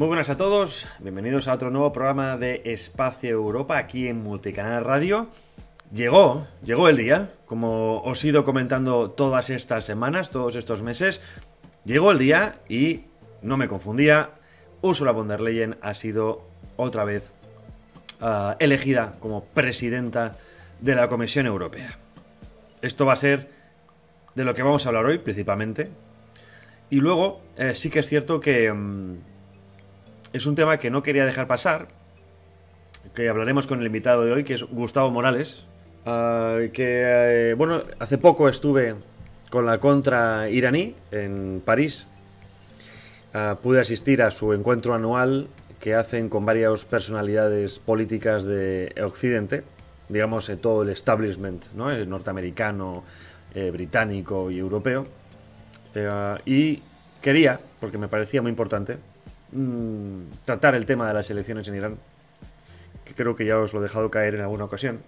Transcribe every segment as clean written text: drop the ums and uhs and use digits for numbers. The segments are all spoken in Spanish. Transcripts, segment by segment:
Muy buenas a todos, bienvenidos a otro nuevo programa de Espacio Europa aquí en Multicanal Radio. Llegó el día, como os he ido comentando todas estas semanas, todos estos meses. Llegó el día y no me confundía, Ursula von der Leyen ha sido otra vez elegida como presidenta de la Comisión Europea. Esto va a ser de lo que vamos a hablar hoy principalmente. Y luego sí que es cierto que es un tema que no quería dejar pasar, que hablaremos con el invitado de hoy, que es Gustavo Morales, bueno, hace poco estuve con la contra iraní en París. Pude asistir a su encuentro anual que hacen con varias personalidades políticas de Occidente, digamos todo el establishment, ¿no? El norteamericano, británico y europeo. Y quería, porque me parecía muy importante, tratar el tema de las elecciones en Irán, que creo que ya os lo he dejado caer en alguna ocasión.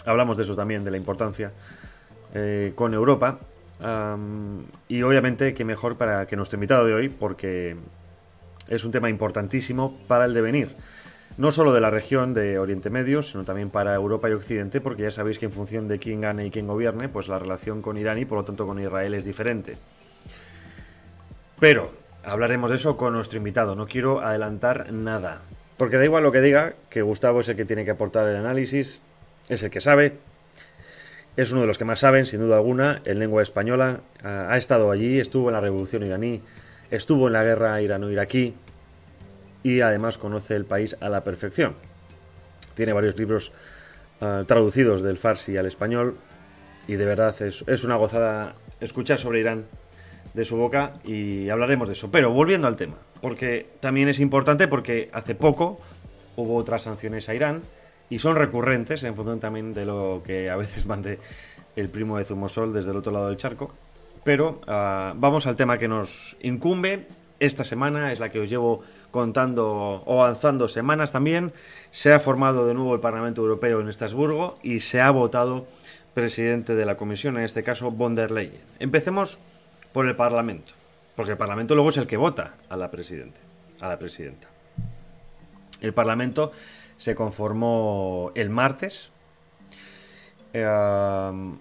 Hablamos de eso también, de la importancia con Europa. Y obviamente que mejor para que nuestro invitado de hoy, porque es un tema importantísimo para el devenir, no solo de la región de Oriente Medio, sino también para Europa y Occidente, porque ya sabéis que en función de quién gane y quién gobierne, pues la relación con Irán y por lo tanto con Israel es diferente. Pero hablaremos de eso con nuestro invitado, no quiero adelantar nada, porque da igual lo que diga, que Gustavo es el que tiene que aportar el análisis, es el que sabe, es uno de los que más saben, sin duda alguna, en lengua española. Ha estado allí, estuvo en la revolución iraní, estuvo en la guerra irano-iraquí y además conoce el país a la perfección. Tiene varios libros traducidos del farsi al español y de verdad es una gozada escuchar sobre Irán de su boca y hablaremos de eso. Pero volviendo al tema, porque también es importante porque hace poco hubo otras sanciones a Irán y son recurrentes en función también de lo que a veces mande el primo de Zumosol desde el otro lado del charco. Pero vamos al tema que nos incumbe. Esta semana es la que os llevo contando o avanzando semanas también. Se ha formado de nuevo el Parlamento Europeo en Estrasburgo y se ha votado presidente de la Comisión, en este caso von der Leyen. Empecemos por el Parlamento, porque el Parlamento luego es el que vota a la presidenta. El Parlamento se conformó el martes bueno,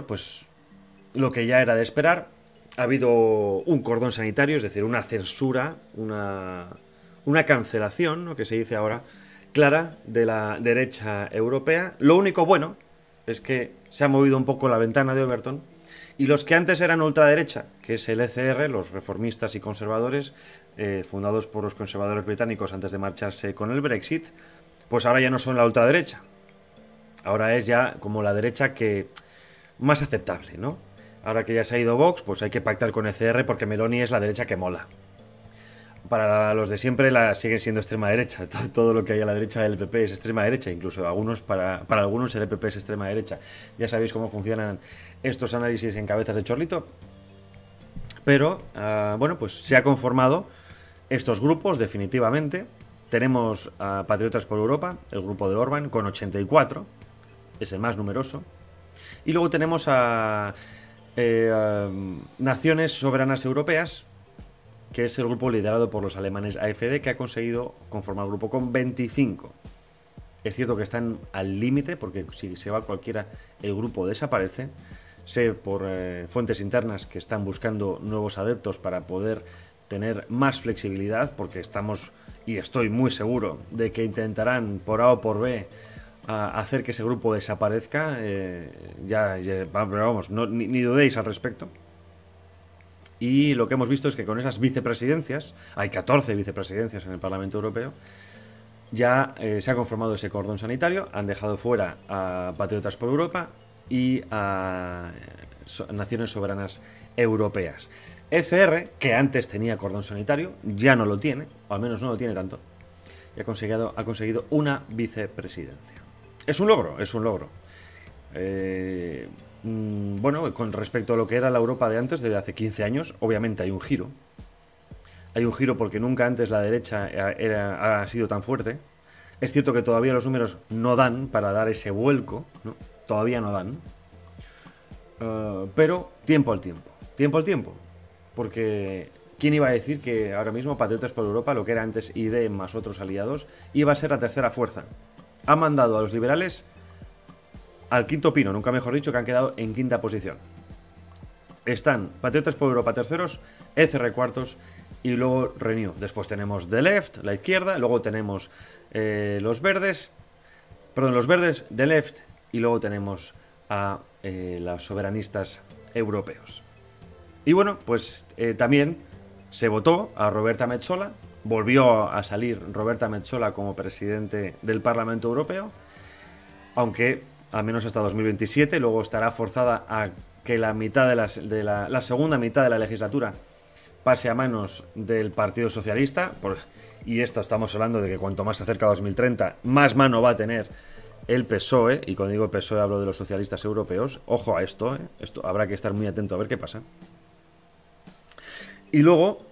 pues lo que ya era de esperar, ha habido un cordón sanitario, es decir, una censura, una cancelación, ¿no?, que se dice ahora, clara de la derecha europea. Lo único bueno es que se ha movido un poco la ventana de Overton y los que antes eran ultraderecha, que es el ECR, los reformistas y conservadores, fundados por los conservadores británicos antes de marcharse con el Brexit, pues ahora ya no son la ultraderecha. Ahora es ya como la derecha que más aceptable, ¿no? Ahora que ya se ha ido Vox, pues hay que pactar con ECR porque Meloni es la derecha que mola. Para los de siempre siguen siendo extrema derecha. Todo lo que hay a la derecha del PP es extrema derecha. Incluso para algunos el PP es extrema derecha. Ya sabéis cómo funcionan estos análisis en cabezas de chorlito. Pero, bueno, pues se ha conformado estos grupos definitivamente. Tenemos a Patriotas por Europa, el grupo de Orbán, con 84. Es el más numeroso. Y luego tenemos a Naciones Soberanas Europeas, que es el grupo liderado por los alemanes AfD, que ha conseguido conformar el grupo con 25. Es cierto que están al límite, porque si se va cualquiera, el grupo desaparece. Sé por fuentes internas que están buscando nuevos adeptos para poder tener más flexibilidad, porque estamos, y estoy muy seguro, de que intentarán por A o por B hacer que ese grupo desaparezca. Vamos, ni dudéis al respecto. Y lo que hemos visto es que con esas vicepresidencias, hay 14 vicepresidencias en el Parlamento Europeo, ya se ha conformado ese cordón sanitario, han dejado fuera a Patriotas por Europa y a Naciones Soberanas Europeas. ECR, que antes tenía cordón sanitario, ya no lo tiene, o al menos no lo tiene tanto, y ha conseguido una vicepresidencia. Es un logro, es un logro. Bueno, con respecto a lo que era la Europa de antes, de hace 15 años, obviamente hay un giro. Hay un giro porque nunca antes la derecha ha sido tan fuerte. Es cierto que todavía los números no dan para dar ese vuelco, ¿no? Todavía no dan. Pero tiempo al tiempo. Tiempo al tiempo. Porque ¿Quién iba a decir que ahora mismo Patriotas por Europa, lo que era antes ID más otros aliados, iba a ser la tercera fuerza? Ha mandado a los liberales al quinto pino, nunca mejor dicho, que han quedado en quinta posición. Están Patriotas por Europa terceros, ECR cuartos y luego Renew. Después tenemos The Left, la izquierda, luego tenemos los verdes, The Left, y luego tenemos a los soberanistas europeos. Y bueno, pues también se votó a Roberta Metsola, volvió a salir Roberta Metsola como presidente del Parlamento Europeo, aunque al menos hasta 2027, luego estará forzada a que la mitad de la segunda mitad de la legislatura pase a manos del Partido Socialista, y esto estamos hablando de que cuanto más se acerca a 2030, más mano va a tener el PSOE, y cuando digo PSOE hablo de los socialistas europeos. Ojo a esto, esto habrá que estar muy atento a ver qué pasa. Y luego,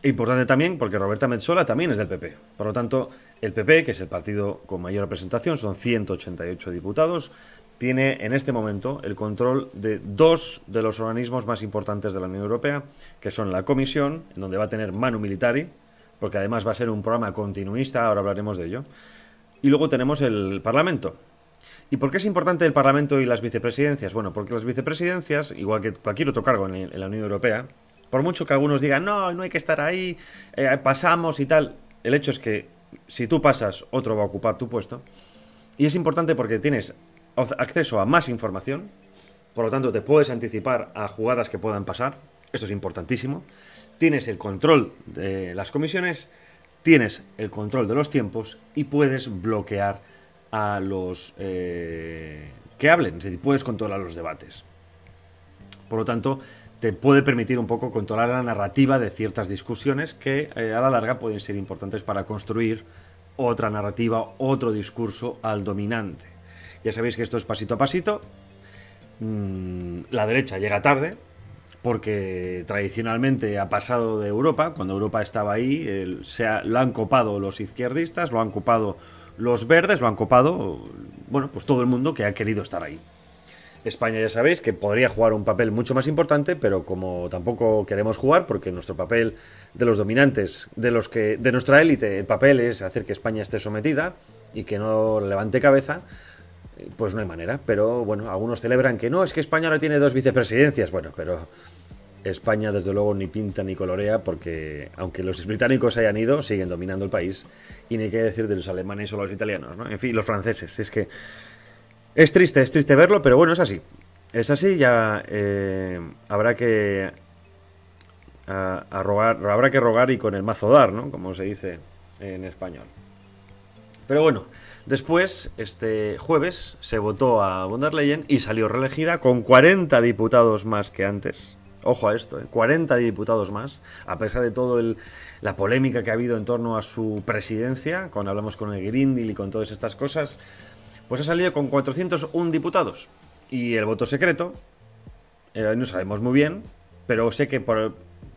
importante también, porque Roberta Metsola también es del PP. Por lo tanto, el PP, que es el partido con mayor representación, son 188 diputados, tiene en este momento el control de dos de los organismos más importantes de la Unión Europea, que son la Comisión, en donde va a tener Manu Militari, porque además va a ser un programa continuista, ahora hablaremos de ello. Y luego tenemos el Parlamento. ¿Y por qué es importante el Parlamento y las vicepresidencias? Bueno, porque las vicepresidencias, igual que cualquier otro cargo en la Unión Europea, por mucho que algunos digan, no, no hay que estar ahí, pasamos y tal, el hecho es que si tú pasas, otro va a ocupar tu puesto. Y es importante porque tienes acceso a más información, por lo tanto te puedes anticipar a jugadas que puedan pasar, esto es importantísimo. Tienes el control de las comisiones, tienes el control de los tiempos y puedes bloquear a los que hablen, es decir, puedes controlar los debates. Por lo tanto, te puede permitir un poco controlar la narrativa de ciertas discusiones que a la larga pueden ser importantes para construir otra narrativa, otro discurso al dominante. Ya sabéis que esto es pasito a pasito. La derecha llega tarde, porque tradicionalmente ha pasado de Europa. Cuando Europa estaba ahí, lo han copado los izquierdistas, lo han copado los verdes, lo han copado, bueno, pues todo el mundo que ha querido estar ahí. España ya sabéis que podría jugar un papel mucho más importante, pero como tampoco queremos jugar, porque nuestro papel de los dominantes, de nuestra élite, el papel es hacer que España esté sometida y que no levante cabeza, pues no hay manera. Pero bueno, algunos celebran que no, es que España ahora tiene 2 vicepresidencias. Bueno, pero España desde luego ni pinta ni colorea, porque aunque los británicos hayan ido, siguen dominando el país. Y ni qué decir de los alemanes o los italianos, ¿no? En fin, los franceses. Es que es triste verlo, pero bueno, es así. Es así, ya habrá que habrá que rogar y con el mazo dar, ¿no? Como se dice en español. Pero bueno, después, este jueves, se votó a von der Leyen y salió reelegida con 40 diputados más que antes. Ojo a esto, 40 diputados más, a pesar de todo la polémica que ha habido en torno a su presidencia, cuando hablamos con el Green Deal y con todas estas cosas, pues ha salido con 401 diputados. Y el voto secreto, no sabemos muy bien, pero sé que por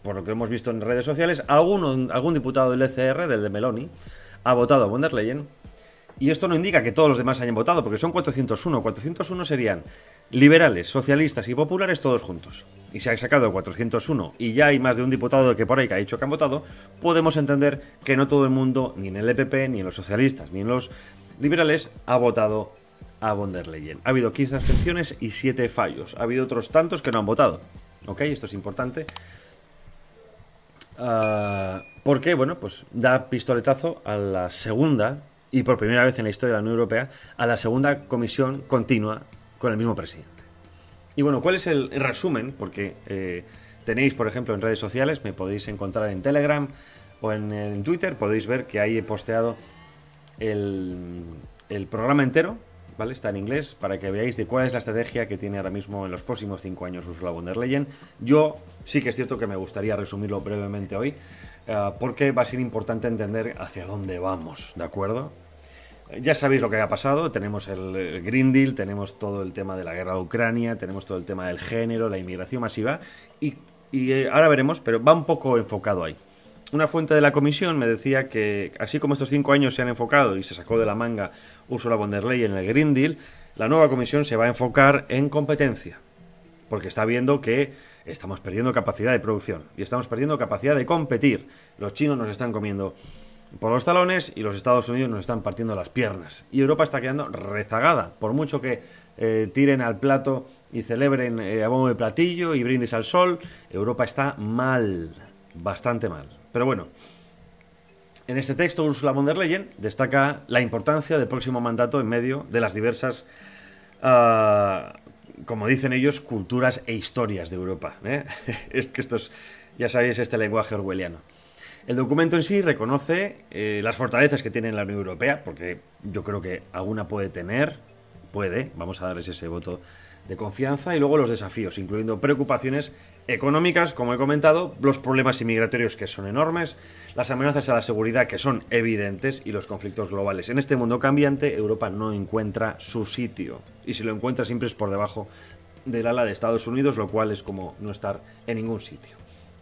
lo que hemos visto en redes sociales, algún diputado del ECR, del de Meloni, ha votado a von der Leyen. Y esto no indica que todos los demás hayan votado, porque son 401. 401 serían liberales, socialistas y populares todos juntos. Y si han sacado 401 y ya hay más de un diputado que por ahí que ha dicho que han votado, podemos entender que no todo el mundo, ni en el EPP, ni en los socialistas, ni en los liberales, ha votado a von der Leyen. Ha habido 15 abstenciones y 7 fallos. Ha habido otros tantos que no han votado. ¿Ok? Esto es importante. Porque, bueno, pues da pistoletazo a la segunda, y por primera vez en la historia de la Unión Europea, a la segunda comisión continua con el mismo presidente. Y bueno, ¿cuál es el resumen? Porque tenéis, por ejemplo, en redes sociales, me podéis encontrar en Telegram o en Twitter, podéis ver que ahí he posteado el programa entero, ¿vale? Está en inglés, para que veáis de cuál es la estrategia que tiene ahora mismo en los próximos 5 años Ursula von der Leyen. Yo sí que es cierto que me gustaría resumirlo brevemente hoy, porque va a ser importante entender hacia dónde vamos, ¿de acuerdo? Ya sabéis lo que ha pasado, tenemos el Green Deal, tenemos todo el tema de la guerra de Ucrania, tenemos todo el tema del género, la inmigración masiva, y ahora veremos, pero va un poco enfocado ahí. Una fuente de la comisión me decía que, así como estos 5 años se han enfocado y se sacó de la manga Ursula von der Leyen en el Green Deal, la nueva comisión se va a enfocar en competencia. porque está viendo que estamos perdiendo capacidad de producción y estamos perdiendo capacidad de competir. Los chinos nos están comiendo por los talones y los Estados Unidos nos están partiendo las piernas. Y Europa está quedando rezagada, por mucho que tiren al plato y celebren a bombo de platillo y brindis al sol, Europa está mal, bastante mal. Pero bueno, en este texto Ursula von der Leyen destaca la importancia del próximo mandato en medio de las diversas, como dicen ellos, culturas e historias de Europa. Es que esto es, ya sabéis, este lenguaje orwelliano. El documento en sí reconoce las fortalezas que tiene la Unión Europea, porque yo creo que alguna puede, vamos a darles ese voto de confianza, y luego los desafíos, incluyendo preocupaciones económicas, como he comentado, los problemas inmigratorios que son enormes, las amenazas a la seguridad que son evidentes y los conflictos globales. En este mundo cambiante, Europa no encuentra su sitio, y si lo encuentra siempre es por debajo del ala de Estados Unidos, lo cual es como no estar en ningún sitio.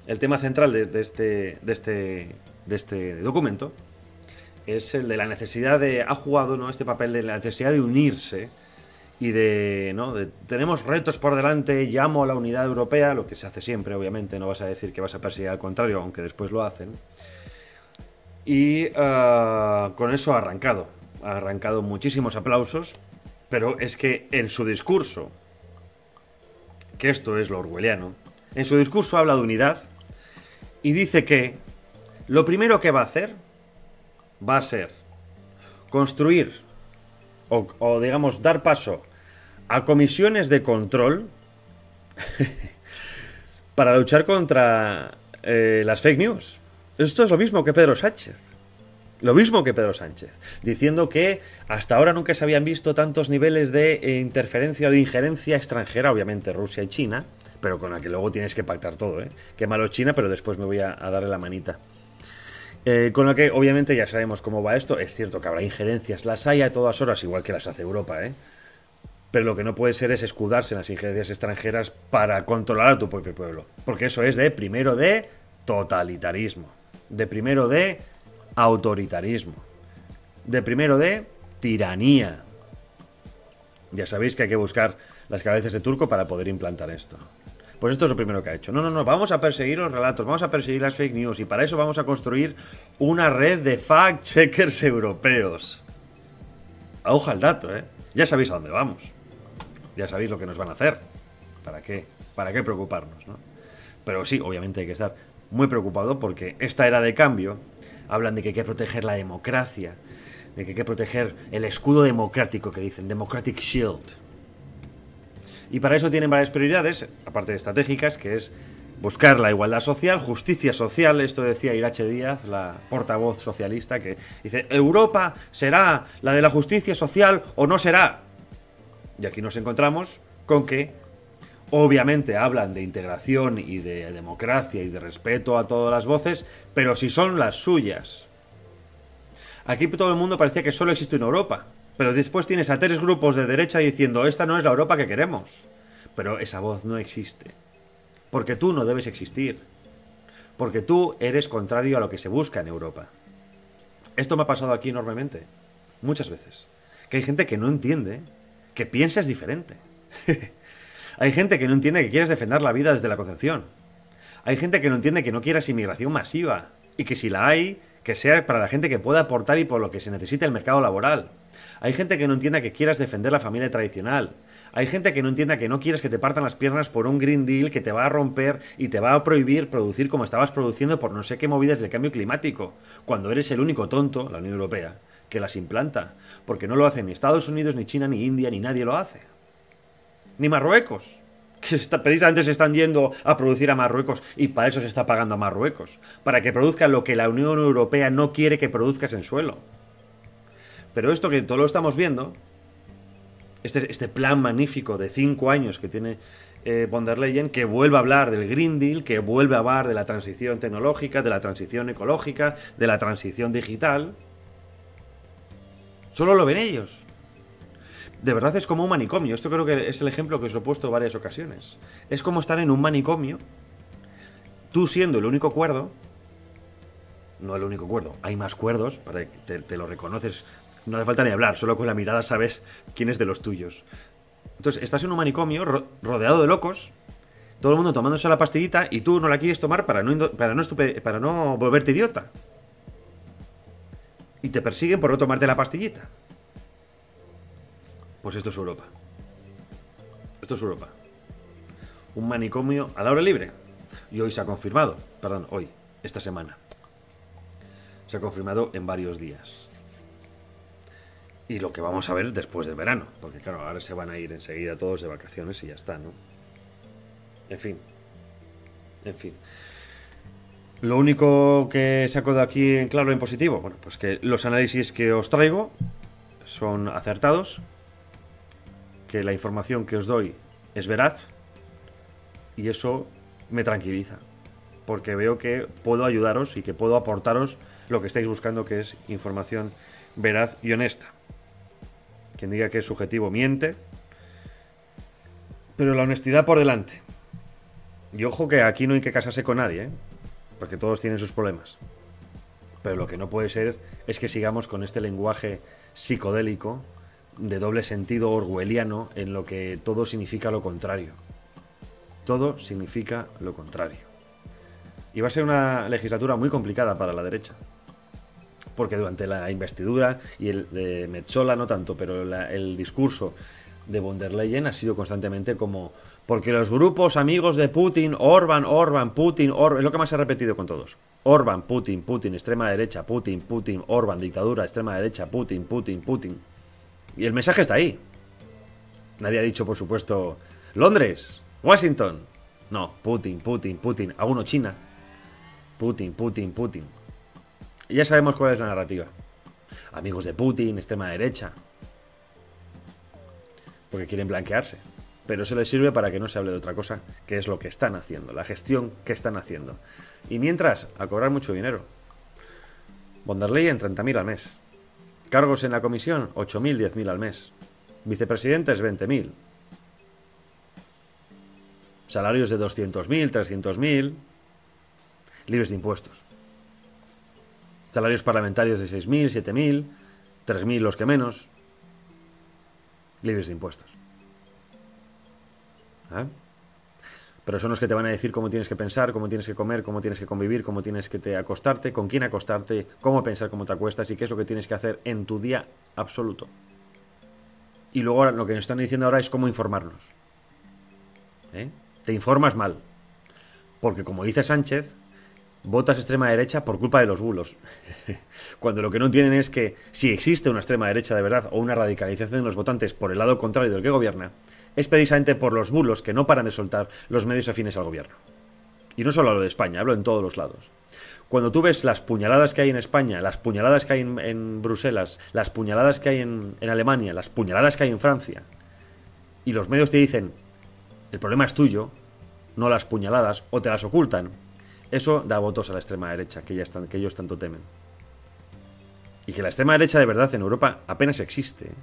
El tema central de este documento es el de la necesidad de... Ha jugado, ¿no?, este papel de la necesidad de unirse y tenemos retos por delante, llamo a la unidad europea, lo que se hace siempre, obviamente, no vas a decir que vas a perseguir al contrario, aunque después lo hacen. Y con eso ha arrancado muchísimos aplausos, pero es que en su discurso, que esto es lo orwelliano, en su discurso habla de unidad y dice que lo primero que va a hacer va a ser construir o digamos, dar paso a comisiones de control para luchar contra las fake news. Esto es lo mismo que Pedro Sánchez. Lo mismo que Pedro Sánchez, diciendo que hasta ahora nunca se habían visto tantos niveles de interferencia o de injerencia extranjera, obviamente Rusia y China, pero con la que luego tienes que pactar todo, ¿eh? Qué malo China, pero después me voy a darle la manita. Con lo que obviamente ya sabemos cómo va esto. Es cierto que habrá injerencias, las hay a todas horas, igual que las hace Europa, ¿eh? Pero lo que no puede ser es escudarse en las injerencias extranjeras para controlar a tu propio pueblo. Porque eso es primero de totalitarismo, primero de autoritarismo, primero de tiranía. Ya sabéis que hay que buscar las cabezas de turco para poder implantar esto. Pues esto es lo primero que ha hecho. No, vamos a perseguir los relatos, vamos a perseguir las fake news y para eso vamos a construir una red de fact-checkers europeos. Ojo al dato, ¿eh? Ya sabéis a dónde vamos. Ya sabéis lo que nos van a hacer. ¿Para qué? ¿Para qué preocuparnos, no? Pero sí, obviamente hay que estar muy preocupado porque esta era de cambio. Hablan de que hay que proteger la democracia, de que hay que proteger el escudo democrático que dicen, Democratic Shield. Y para eso tienen varias prioridades, aparte de estratégicas, que es buscar la igualdad social, justicia social. Esto decía Irache Díaz, la portavoz socialista, que dice, ¿Europa será la de la justicia social o no será? Y aquí nos encontramos con que, obviamente, hablan de integración y de democracia y de respeto a todas las voces, pero si son las suyas. Aquí todo el mundo parecía que solo existe una Europa. Pero después tienes a 3 grupos de derecha diciendo, esta no es la Europa que queremos. Pero esa voz no existe. Porque tú no debes existir. Porque tú eres contrario a lo que se busca en Europa. Esto me ha pasado aquí enormemente. Muchas veces. Que hay gente que no entiende que piensas diferente. Hay gente que no entiende que quieres defender la vida desde la concepción. Hay gente que no entiende que no quieras inmigración masiva. Y que si la hay, que sea para la gente que pueda aportar y por lo que se necesita el mercado laboral. Hay gente que no entienda que quieras defender la familia tradicional. Hay gente que no entienda que no quieres que te partan las piernas por un Green Deal que te va a romper y te va a prohibir producir como estabas produciendo por no sé qué movidas del cambio climático, cuando eres el único tonto, la Unión Europea, que las implanta. Porque no lo hacen ni Estados Unidos, ni China, ni India, ni nadie lo hace. Ni Marruecos, que precisamente se están yendo a producir a Marruecos y para eso se está pagando a Marruecos, para que produzca lo que la Unión Europea no quiere que produzcas en suelo. Pero esto que todo lo estamos viendo, este plan magnífico de 5 años que tiene von der Leyen, que vuelve a hablar del Green Deal, que vuelve a hablar de la transición tecnológica, de la transición ecológica, de la transición digital, solo lo ven ellos. De verdad es como un manicomio. Esto creo que es el ejemplo que os he puesto en varias ocasiones. Es como estar en un manicomio, tú siendo el único cuerdo. No el único cuerdo, hay más cuerdos, para que te lo reconoces. No hace falta ni hablar, solo con la mirada sabes quién es de los tuyos. Entonces, estás en un manicomio rodeado de locos, todo el mundo tomándose la pastillita y tú no la quieres tomar para no volverte idiota. Y te persiguen por no tomarte la pastillita. Pues esto es Europa. Esto es Europa. Un manicomio al aire libre. Y hoy se ha confirmado, esta semana. Se ha confirmado en varios días. Y lo que vamos a ver después del verano. Porque claro, ahora se van a ir enseguida todos de vacaciones y ya está, ¿no? En fin. Lo único que saco de aquí en claro en positivo, bueno, pues que los análisis que os traigo son acertados, que la información que os doy es veraz, y eso me tranquiliza, porque veo que puedo ayudaros y que puedo aportaros lo que estáis buscando, que es información veraz y honesta. Quien diga que es subjetivo miente, pero la honestidad por delante. Y ojo que aquí no hay que casarse con nadie, ¿eh? Porque todos tienen sus problemas. Pero lo que no puede ser es que sigamos con este lenguaje psicodélico, de doble sentido orwelliano, en lo que todo significa lo contrario. Todo significa lo contrario. Y va a ser una legislatura muy complicada para la derecha. Porque durante la investidura y el de Metsola no tanto, pero el discurso de von der Leyen ha sido constantemente como... Porque los grupos amigos de Putin, Orbán, Putin, es lo que más se ha repetido con todos. Orbán, Putin, extrema derecha, Putin, Orbán, dictadura, extrema derecha, Putin. Y el mensaje está ahí. Nadie ha dicho, por supuesto, Londres, Washington. No, Putin. A uno China. Putin. Y ya sabemos cuál es la narrativa. Amigos de Putin, extrema derecha. Porque quieren blanquearse. Pero eso les sirve para que no se hable de otra cosa, que es lo que están haciendo, la gestión que están haciendo. Y mientras, a cobrar mucho dinero. Von der Leyen, 30.000 al mes. Cargos en la comisión, 8.000, 10.000 al mes. Vicepresidentes, 20.000. Salarios de 200.000, 300.000. Libres de impuestos. Salarios parlamentarios de 6.000, 7.000. 3.000 los que menos. Libres de impuestos. ¿Eh? Pero son los que te van a decir cómo tienes que pensar, cómo tienes que comer, cómo tienes que convivir, cómo tienes que acostarte, con quién acostarte, cómo pensar, cómo te acuestas y qué es lo que tienes que hacer en tu día absoluto. Y luego lo que nos están diciendo ahora es cómo informarnos. Te informas mal. Porque como dice Sánchez, votas extrema derecha por culpa de los bulos. Cuando lo que no entienden es que si existe una extrema derecha de verdad o una radicalización de los votantes por el lado contrario del que gobierna, es precisamente por los bulos que no paran de soltar los medios afines al gobierno. Y no solo hablo de España, hablo en todos los lados. Cuando tú ves las puñaladas que hay en España, las puñaladas que hay en Bruselas, las puñaladas que hay en Alemania, las puñaladas que hay en Francia, y los medios te dicen, el problema es tuyo, no las puñaladas, o te las ocultan, eso da votos a la extrema derecha, que ellos tanto temen. Y que la extrema derecha de verdad en Europa apenas existe, ¿eh?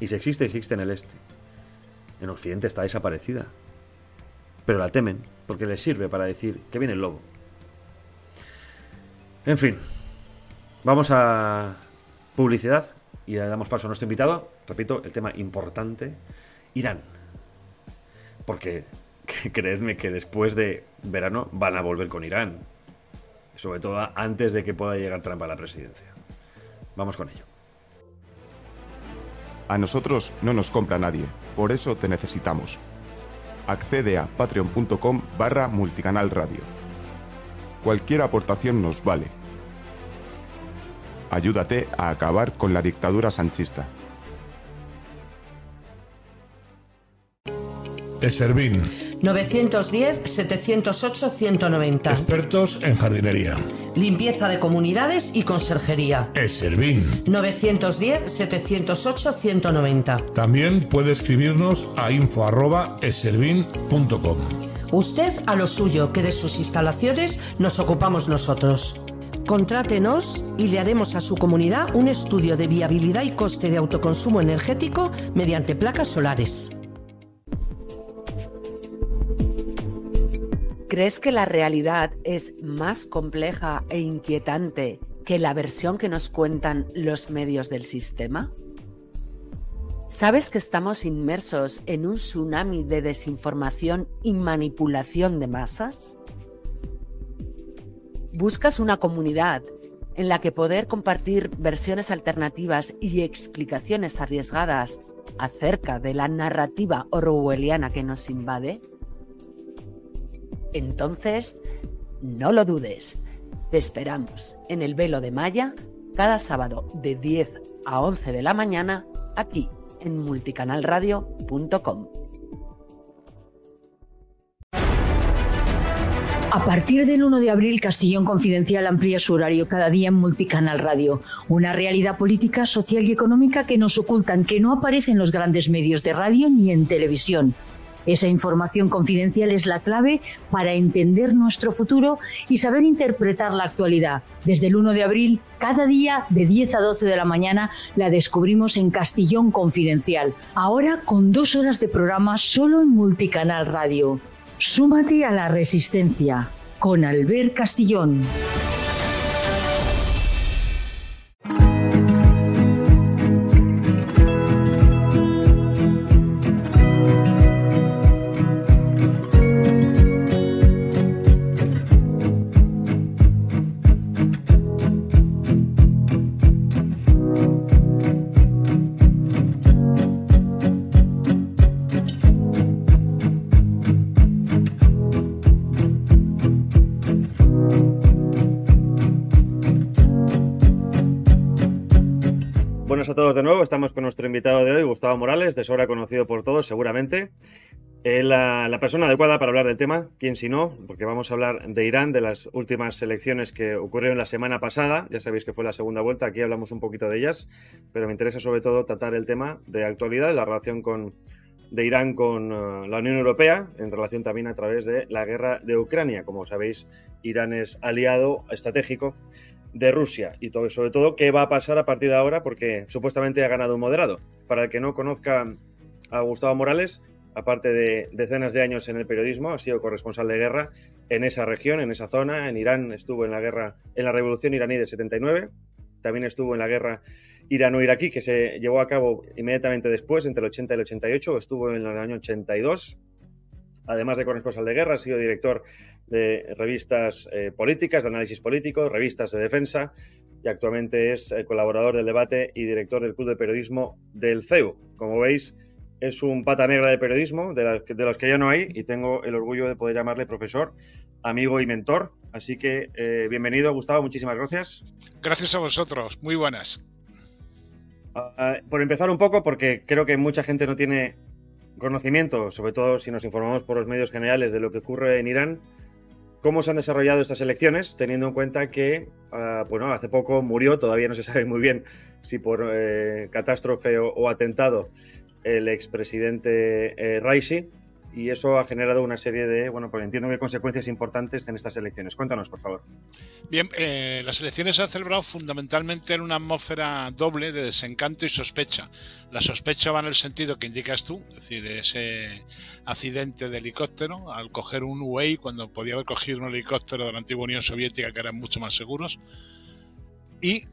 Y si existe, existe en el este. En Occidente está desaparecida. Pero la temen, porque les sirve para decir que viene el lobo. En fin, vamos a publicidad y le damos paso a nuestro invitado. Repito, el tema importante, Irán. Porque creedme que después de verano van a volver con Irán. Sobre todo antes de que pueda llegar Trump a la presidencia. Vamos con ello. A nosotros no nos compra nadie, por eso te necesitamos. Accede a patreon.com/multicanal radio. Cualquier aportación nos vale. Ayúdate a acabar con la dictadura sanchista. Eservín. 910-708-190. Expertos en jardinería. Limpieza de comunidades y conserjería. Eservín. 910-708-190. También puede escribirnos a info@eservín.com. Usted a lo suyo, que de sus instalaciones nos ocupamos nosotros. Contrátenos y le haremos a su comunidad un estudio de viabilidad y coste de autoconsumo energético mediante placas solares. ¿Crees que la realidad es más compleja e inquietante que la versión que nos cuentan los medios del sistema? ¿Sabes que estamos inmersos en un tsunami de desinformación y manipulación de masas? ¿Buscas una comunidad en la que poder compartir versiones alternativas y explicaciones arriesgadas acerca de la narrativa orwelliana que nos invade? Entonces, no lo dudes. Te esperamos en el Velo de Maya cada sábado de 10 a 11 de la mañana aquí en multicanalradio.com. A partir del 1 de abril, Castellón Confidencial amplía su horario cada día en Multicanal Radio. Una realidad política, social y económica que nos ocultan, que no aparece en los grandes medios de radio ni en televisión. Esa información confidencial es la clave para entender nuestro futuro y saber interpretar la actualidad. Desde el 1 de abril, cada día de 10 a 12 de la mañana, la descubrimos en Castellón Confidencial. Ahora con 2 horas de programa solo en Multicanal Radio. Súmate a la resistencia con Albert Castillón. Buenas a todos de nuevo, estamos con nuestro invitado de hoy, Gustavo Morales, de sobra conocido por todos seguramente. La persona adecuada para hablar del tema, quién si no, porque vamos a hablar de Irán, de las últimas elecciones que ocurrieron la semana pasada. Ya sabéis que fue la segunda vuelta, aquí hablamos un poquito de ellas, pero me interesa sobre todo tratar el tema de actualidad, la relación de Irán con la Unión Europea, en relación también a través de la guerra de Ucrania. Como sabéis, Irán es aliado estratégico de Rusia y sobre todo qué va a pasar a partir de ahora, porque supuestamente ha ganado un moderado. Para el que no conozca a Gustavo Morales, aparte de decenas de años en el periodismo, ha sido corresponsal de guerra en esa región, en esa zona. En Irán estuvo en la revolución iraní del 79, también estuvo en la guerra irano-iraquí que se llevó a cabo inmediatamente después, entre el 80 y el 88, estuvo en el año 82. Además de corresponsal de guerra, ha sido director de revistas políticas, de análisis político, revistas de defensa, y actualmente es colaborador del debate y director del Club de Periodismo del CEU. Como veis, es un pata negra del periodismo, de los que ya no hay, y tengo el orgullo de poder llamarle profesor, amigo y mentor. Así que bienvenido, Gustavo, muchísimas gracias. Gracias a vosotros, muy buenas. Por empezar un poco, porque creo que mucha gente no tiene conocimiento, sobre todo si nos informamos por los medios generales de lo que ocurre en Irán. ¿Cómo se han desarrollado estas elecciones, teniendo en cuenta que hace poco murió, todavía no se sabe muy bien si por catástrofe o atentado, el expresidente Raisi, y eso ha generado una serie de, pues entiendo que consecuencias importantes en estas elecciones? Cuéntanos, por favor. Bien, las elecciones se han celebrado fundamentalmente en una atmósfera doble de desencanto y sospecha. La sospecha va en el sentido que indicas tú, es decir, ese accidente de helicóptero al coger un UAE cuando podía haber cogido un helicóptero de la antigua Unión Soviética, que eran mucho más seguros. Y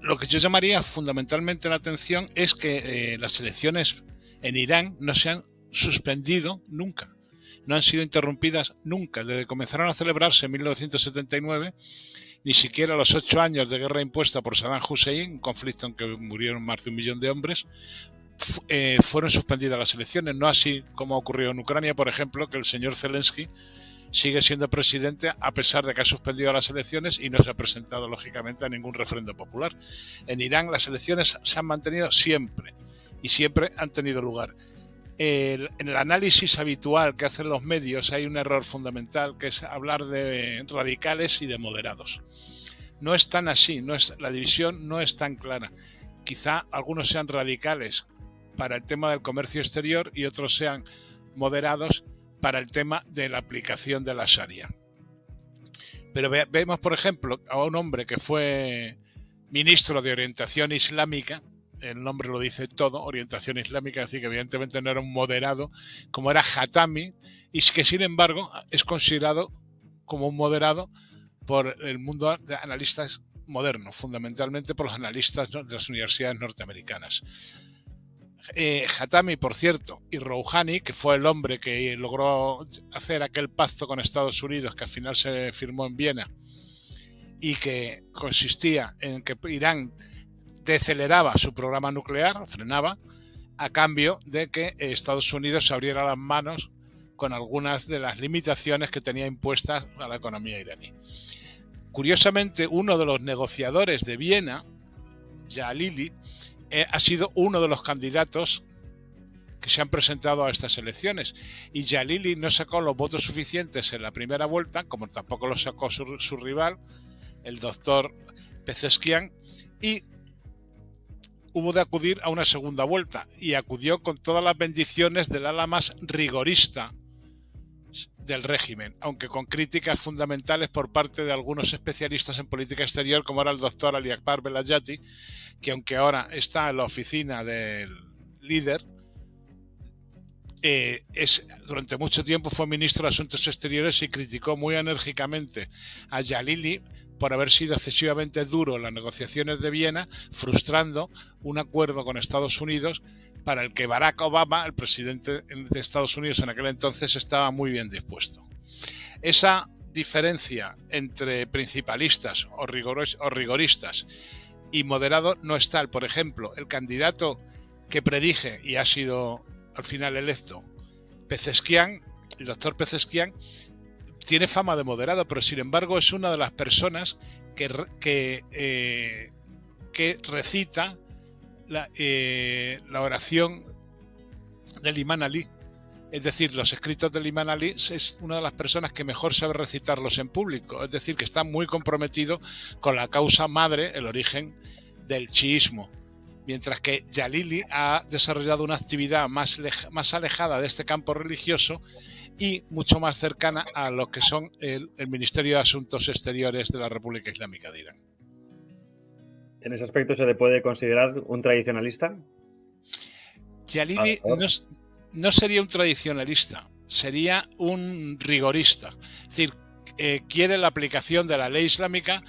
lo que yo llamaría fundamentalmente la atención es que las elecciones en Irán no se han suspendido nunca, no han sido interrumpidas nunca. Desde que comenzaron a celebrarse en 1979, ni siquiera los 8 años de guerra impuesta por Saddam Hussein, un conflicto en que murieron más de 1 millón de hombres, fueron suspendidas las elecciones, no así como ha ocurrido en Ucrania, por ejemplo, que el señor Zelensky sigue siendo presidente a pesar de que ha suspendido las elecciones y no se ha presentado lógicamente a ningún referendo popular. En Irán las elecciones se han mantenido siempre y siempre han tenido lugar. En el análisis habitual que hacen los medios hay un error fundamental, que es hablar de radicales y de moderados. No es tan así, la división no es tan clara. Quizá algunos sean radicales para el tema del comercio exterior y otros sean moderados para el tema de la aplicación de la Sharia. Pero vemos, por ejemplo, a un hombre que fue ministro de Orientación Islámica. El nombre lo dice todo, orientación islámica, es decir, que evidentemente no era un moderado, como era Hatami, y que sin embargo es considerado como un moderado por el mundo de analistas modernos, fundamentalmente por los analistas de las universidades norteamericanas. Khatami, por cierto, y Rouhani, que fue el hombre que logró hacer aquel pacto con Estados Unidos que al final se firmó en Viena y que consistía en que Irán deceleraba su programa nuclear, frenaba, a cambio de que Estados Unidos se abriera las manos con algunas de las limitaciones que tenía impuestas a la economía iraní. Curiosamente, uno de los negociadores de Viena, Jalili, ha sido uno de los candidatos que se han presentado a estas elecciones, y Jalili no sacó los votos suficientes en la primera vuelta, como tampoco lo sacó su rival, el doctor Pezeshkian, y hubo de acudir a una segunda vuelta, y acudió con todas las bendiciones del ala más rigorista del régimen, aunque con críticas fundamentales por parte de algunos especialistas en política exterior, como era el doctor Ali Akbar Velayati, que aunque ahora está en la oficina del líder, durante mucho tiempo fue ministro de Asuntos Exteriores y criticó muy enérgicamente a Jalili por haber sido excesivamente duro en las negociaciones de Viena, frustrando un acuerdo con Estados Unidos para el que Barack Obama, el presidente de Estados Unidos en aquel entonces, estaba muy bien dispuesto. Esa diferencia entre principalistas o rigoristas y moderados no es tal. Por ejemplo, el candidato que predije y ha sido al final electo, Pezeshkian, el doctor Pezeshkian, tiene fama de moderado, pero sin embargo es una de las personas que recita la oración del Imam Ali. Es decir, los escritos del Imam Ali, es una de las personas que mejor sabe recitarlos en público. Es decir, que está muy comprometido con la causa madre, el origen del chiismo. Mientras que Jalili ha desarrollado una actividad más alejada de este campo religioso y mucho más cercana a lo que son el Ministerio de Asuntos Exteriores de la República Islámica de Irán. ¿En ese aspecto se le puede considerar un tradicionalista? Jalili no sería un tradicionalista, sería un rigorista. Es decir, quiere la aplicación de la ley islámica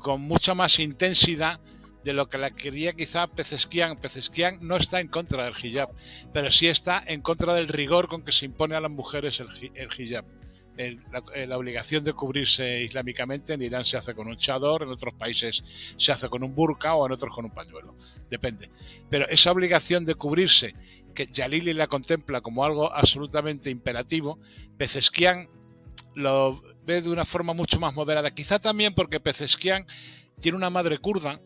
con mucha más intensidad de lo que la quería quizá Pezeshkian. Pezeshkian no está en contra del hijab, pero sí está en contra del rigor con que se impone a las mujeres el hijab. La obligación de cubrirse islámicamente en Irán se hace con un chador, en otros países se hace con un burka o en otros con un pañuelo, depende. Pero esa obligación de cubrirse, que Jalili la contempla como algo absolutamente imperativo, Pezeshkian lo ve de una forma mucho más moderada, quizá también porque Pezeshkian tiene una madre kurda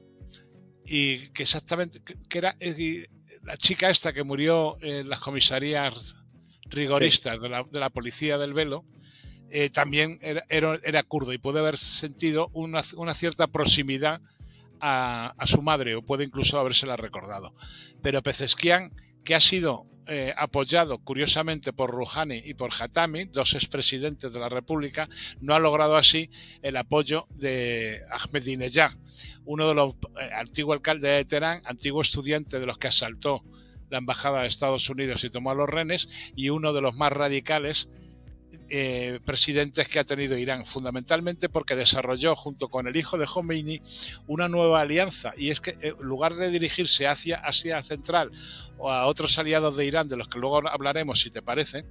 y que exactamente que era la chica esta que murió en las comisarías rigoristas de la policía del velo. También era kurdo y puede haber sentido una cierta proximidad a su madre, o puede incluso habérsela recordado. Pero Pezeshkian, que ha sido apoyado curiosamente por Rouhani y por Khatami, dos expresidentes de la República, no ha logrado así el apoyo de Ahmadinejad, uno de los antiguo alcalde de Teherán, antiguo estudiante de los que asaltó la embajada de Estados Unidos y tomó a los rehenes, y uno de los más radicales presidentes que ha tenido Irán, fundamentalmente porque desarrolló junto con el hijo de Khomeini una nueva alianza, y es que en lugar de dirigirse hacia Asia Central o a otros aliados de Irán, de los que luego hablaremos si te parece,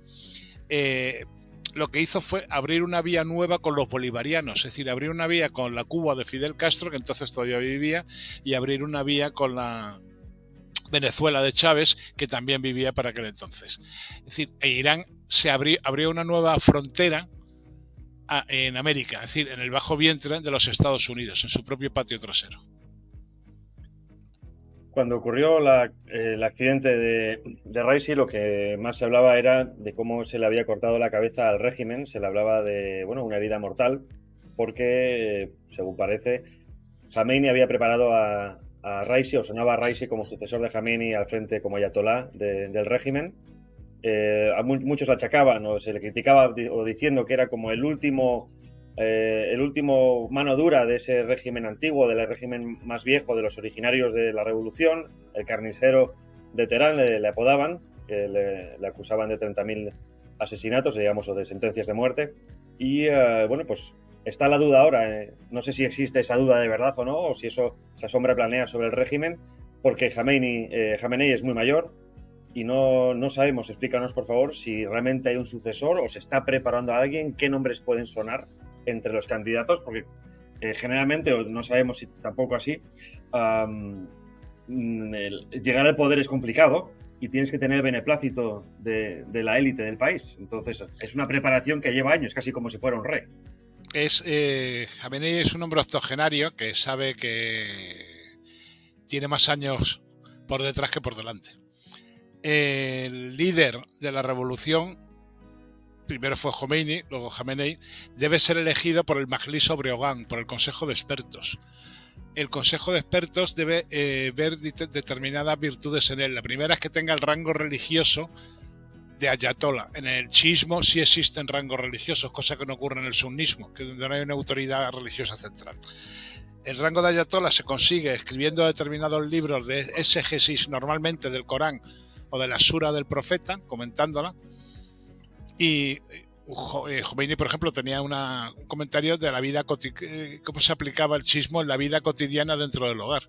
lo que hizo fue abrir una vía nueva con los bolivarianos, es decir, abrir una vía con la Cuba de Fidel Castro, que entonces todavía vivía, y abrir una vía con la Venezuela de Chávez, que también vivía para aquel entonces. Es decir, Irán se abrió una nueva frontera en América, es decir, en el bajo vientre de los Estados Unidos, en su propio patio trasero. Cuando ocurrió el accidente de Raisi, lo que más se hablaba era de cómo se le había cortado la cabeza al régimen. Se le hablaba de una herida mortal, porque, según parece, Khamenei había preparado a Raisi, o sonaba a Raisi como sucesor de Khamenei al frente como ayatolá del régimen. A muchos achacaban o se le criticaba o diciendo que era como el último mano dura de ese régimen antiguo, del régimen más viejo, de los originarios de la revolución, el carnicero de Teherán le apodaban, le acusaban de 30.000 asesinatos, digamos, o de sentencias de muerte. Y pues está la duda ahora, no sé si existe esa duda de verdad o no, o si esa sombra planea sobre el régimen, porque Khamenei es muy mayor, y no sabemos, explícanos por favor, si realmente hay un sucesor o se está preparando a alguien, qué nombres pueden sonar entre los candidatos, porque generalmente, no sabemos si tampoco así, llegar al poder es complicado y tienes que tener el beneplácito de la élite del país. Entonces es una preparación que lleva años, casi como si fuera un rey. Jamenei es un hombre octogenario que sabe que tiene más años por detrás que por delante. El líder de la revolución, primero fue Khomeini, luego Jamenei, debe ser elegido por el Majlis Obreogán, por el Consejo de Expertos. El Consejo de Expertos debe ver determinadas virtudes en él. La primera es que tenga el rango religioso de ayatollah. En el chiismo sí existen rangos religiosos, cosa que no ocurre en el sunnismo, que donde no hay una autoridad religiosa central. El rango de ayatollah se consigue escribiendo determinados libros de exégesis, normalmente del Corán o de la sura del profeta, comentándola. Y Khomeini, por ejemplo, tenía un comentario de la vida, cómo se aplicaba el chiismo en la vida cotidiana dentro del hogar.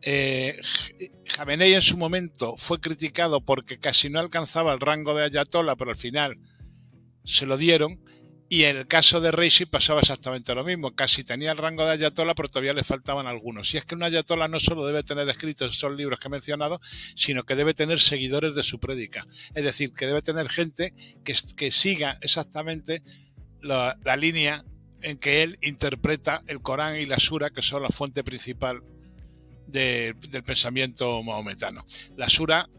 Jamenei en su momento fue criticado porque casi no alcanzaba el rango de ayatollah, pero al final se lo dieron. Y en el caso de Reisi pasaba exactamente lo mismo. Casi tenía el rango de ayatollah, pero todavía le faltaban algunos. Y es que un ayatollah no solo debe tener escritos esos libros que he mencionado, sino que debe tener seguidores de su prédica. Es decir, que debe tener gente que siga exactamente la línea en que él interpreta el Corán y la Sura, que son la fuente principal del pensamiento mahometano. La Sura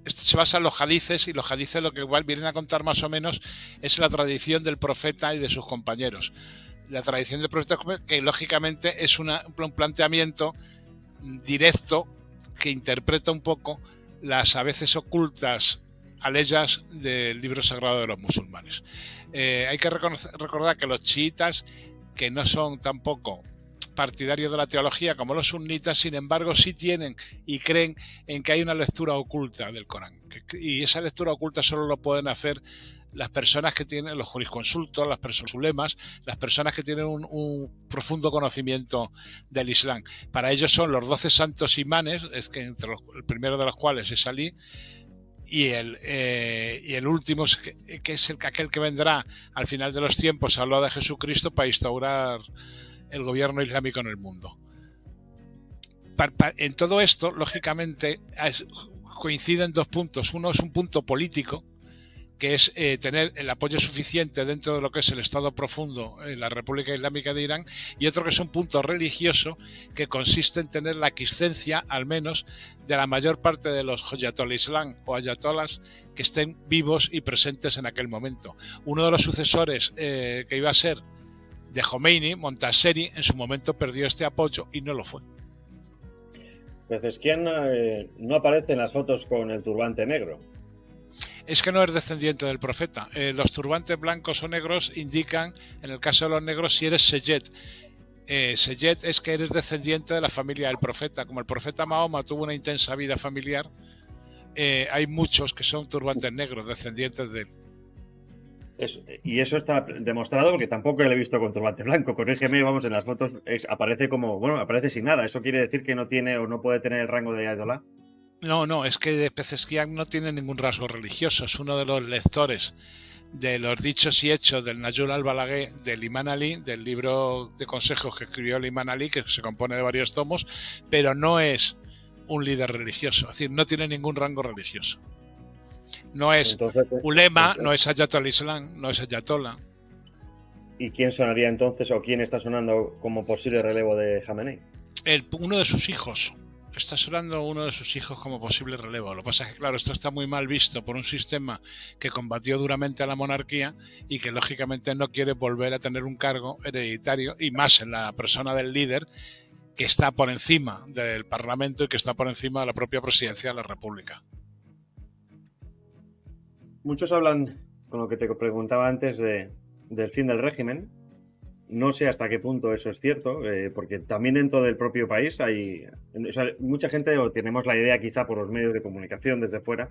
se basa en los hadices, y los hadices lo que igual vienen a contar más o menos es la tradición del profeta y de sus compañeros. La tradición del profeta, que lógicamente es un planteamiento directo que interpreta un poco las a veces ocultas aleyas del libro sagrado de los musulmanes. Hay que recordar que los chiitas, que no son tampoco partidarios de la teología como los sunnitas, sin embargo sí tienen y creen en que hay una lectura oculta del Corán, y esa lectura oculta solo lo pueden hacer las personas que tienen, los jurisconsultos, las personas ulemas, las personas que tienen un profundo conocimiento del Islam. Para ellos son los 12 santos imanes, es que el primero de los cuales es Ali, y el último, que es aquel que vendrá al final de los tiempos, habló de Jesucristo para instaurar el gobierno islámico en el mundo. En todo esto, lógicamente, coinciden dos puntos. Uno es un punto político, que es tener el apoyo suficiente dentro de lo que es el Estado profundo en la República Islámica de Irán, y otro que es un punto religioso, que consiste en tener la aquiescencia, al menos, de la mayor parte de los Hoyatol Islam o ayatolas que estén vivos y presentes en aquel momento. Uno de los sucesores que iba a ser de Khomeini, Montaseri, en su momento perdió este apoyo y no lo fue. Entonces, ¿quién no aparece en las fotos con el turbante negro? Es que no es descendiente del profeta. Los turbantes blancos o negros indican, en el caso de los negros, si eres Seyed. Seyed es que eres descendiente de la familia del profeta. Como el profeta Mahoma tuvo una intensa vida familiar, hay muchos que son turbantes negros, descendientes de él. Y eso está demostrado, porque tampoco lo he visto con turbante blanco. Corrígeme, vamos, en las fotos aparece como, bueno, aparece sin nada. ¿Eso quiere decir que no tiene o no puede tener el rango de ayatolá? No, es que Pezeshkian no tiene ningún rasgo religioso. Es uno de los lectores de los dichos y hechos del Nayur al-Balaghe del Imam Ali, del libro de consejos que escribió el Imam Ali, que se compone de varios tomos, pero no es un líder religioso. Es decir, no tiene ningún rango religioso. No es ulema, no es ayatollah islam, no es ayatollah. ¿Y quién sonaría entonces, o quién está sonando como posible relevo de Jamenei? Uno de sus hijos. Está sonando uno de sus hijos como posible relevo. Lo que pasa es que, claro, esto está muy mal visto por un sistema que combatió duramente a la monarquía y que lógicamente no quiere volver a tener un cargo hereditario, y más en la persona del líder, que está por encima del Parlamento y que está por encima de la propia presidencia de la República. Muchos hablan, con lo que te preguntaba antes, del fin del régimen. No sé hasta qué punto eso es cierto, porque también dentro del propio país hay... O sea, mucha gente, o tenemos la idea quizá por los medios de comunicación desde fuera,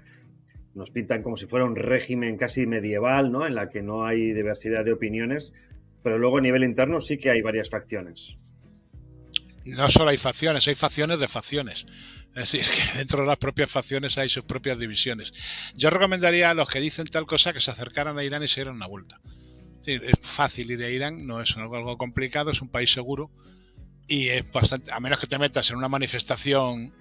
nos pintan como si fuera un régimen casi medieval, ¿no?, en la que no hay diversidad de opiniones, pero luego a nivel interno sí que hay varias facciones. No solo hay facciones de facciones. Es decir, que dentro de las propias facciones hay sus propias divisiones. Yo recomendaría a los que dicen tal cosa que se acercaran a Irán y se dieran una vuelta. Es fácil ir a Irán, no es algo complicado, es un país seguro y es bastante, a menos que te metas en una manifestación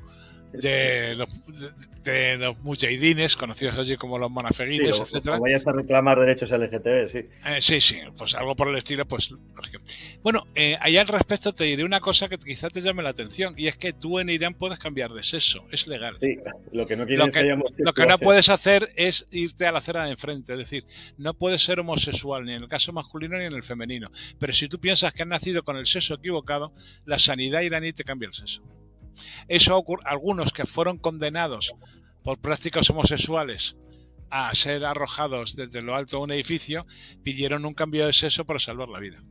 de los mujahidines, conocidos allí como los monafeguines, sí, etcétera. O vayas a reclamar derechos LGTB, sí. Sí, pues algo por el estilo, pues lógico. Bueno, ahí al respecto te diré una cosa que quizás te llame la atención, y es que tú en Irán puedes cambiar de sexo, es legal. Sí, lo que no quieren es que hayamos... Lo que no puedes hacer es irte a la acera de enfrente, es decir, no puedes ser homosexual ni en el caso masculino ni en el femenino, pero si tú piensas que has nacido con el sexo equivocado, la sanidad iraní te cambia el sexo. Eso ocurre, algunos que fueron condenados por prácticas homosexuales a ser arrojados desde lo alto de un edificio, pidieron un cambio de sexo para salvar la vida.